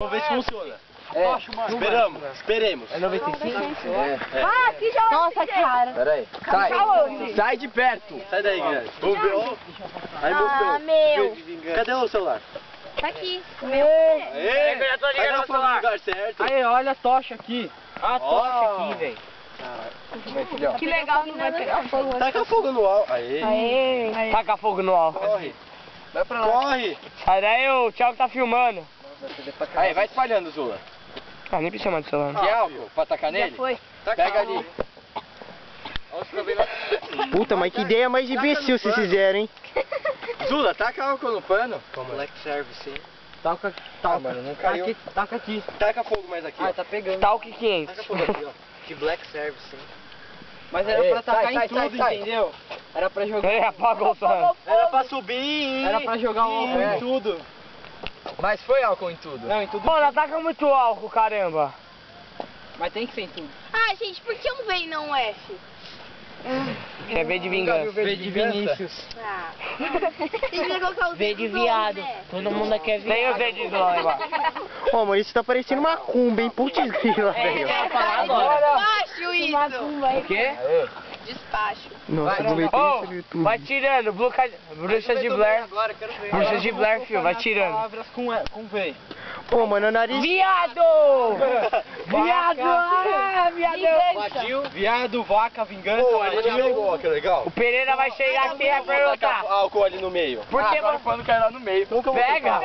Vamos ver se funciona. Esperemos. É 95? É. Ah, aqui já. Nossa, cara. Pera aí. Sai de perto. Sai daí, Guilherme. Vamos ver, ó. Aí mostrou. Ah, meu. Cadê o celular? Tá aqui. Aê! Vai dar fogo no lugar certo. Aí, olha a tocha aqui. A tocha aqui, velho. Que legal, não vai pegar fogo. Taca fogo no álcool. Aê! Aê. Taca fogo no álcool. Corre! Vai pra lá. Corre! Sai daí, o Thiago tá filmando. Aí, vai espalhando, Zula. Ah, nem precisa mais do celular. Que álcool? Pra tacar nele? Foi. Pega ali. Puta, mas que ideia mais imbecil vocês fizeram, hein? Zula, taca álcool no pano. Black Service, sim. Taca, mano, não caiu. Taca aqui. Taca fogo mais aqui. Ah, tá pegando. Talk 500. Taca fogo aqui, ó. Que Black Service, sim. Mas era pra tacar em tudo, entendeu? Era pra jogar. Ele apagou o som. Era pra subir. Era pra jogar álcool em tudo. Mas foi álcool em tudo? Não, em tudo. Mano, ataca muito álcool, caramba. Mas tem que ser em tudo. Ah, gente, por que um V e não um F? É V de vingança. V de Vinícius. Ah. Tem que colocar o V de viado. Todo mundo aqui é viado. Tem o V de Zula lá embaixo. Ô, mano, isso tá parecendo uma cumba, hein? Putz grila, velho. Despacho isso. O quê? Despacho. Nossa, não vai ter isso no YouTube. Vai tirando, bruxas de Blair. Agora, quero ver. Bruxas de Blair, filho, vai tirando. Palavras com V. Pô, mano, o nariz... Viado! Viado! Ah, viado! Viado, vaca, vingança. Pô, ali já pegou, ó, que legal. O Pereira vai chegar aqui e vai perguntar. Álcool ali no meio. Por que Agora o pano cai lá no meio. Pega!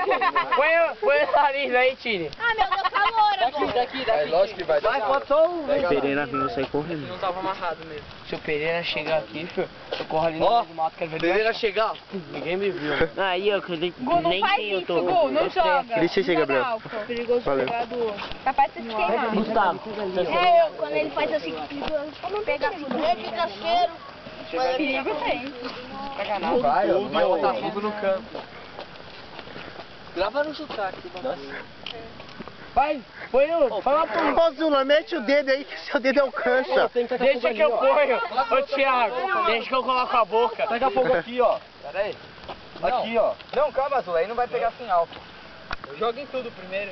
Põe o nariz aí, Tini. Ah, meu, deu calor agora. Daqui. É lógico que vai dar. Vai, pode só o... O Pereira vindo sair correndo. Não tava amarrado mesmo. Se o Pereira chegar aqui, filho, eu corro ali no meio do mato, quero ver Pereira chegar. Ninguém me viu. Aí, ó, que nem quem eu tô. Gu, não joga. Deixa eu chegar, Gabriel. Perigoso Valeu. pegar do... Capaz de se queimar. Gustavo. É, quando ele faz assim, pega tudo. Ele fica cheiro. Perigo tem. Vai, ó. Vai botar fogo no campo. Grava no sotaque. Vai, põe o... Fala pro... Ô, Zula, mete o dedo aí que seu dedo alcança. Deixa que eu ponho. Ô, Thiago, deixa que eu coloco a boca. Taca fogo aqui, ó. Pera aí. Aqui, ó. Não, calma, Azul. Aí não vai pegar sem álcool. Joga em tudo primeiro.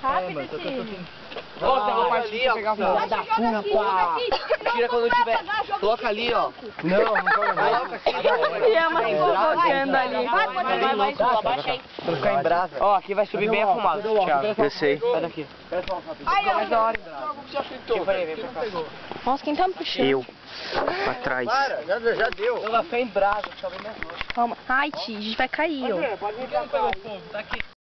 Rápido, tio. Volta, eu vou partir pra pegar fogo. Joga aqui. Tira quando tiver. Coloca ali, ó. Não joga não. Coloca aqui. E a mãe fofocando ali. Vai, abaixa aí. Pra ficar em brasa. Ó, aqui vai subir bem a fumaça, Thiago. Eu sei. Sai daqui. Aí, ó. Mais da hora. Vem pra cá. Nossa, quem tá me puxando? Eu. Pra trás. Já deu. Ela foi em brasa, deixa eu ver minhas mãos. Calma. Ai, tio, a gente vai cair, ó. Pode vir pra cá. Tá aqui.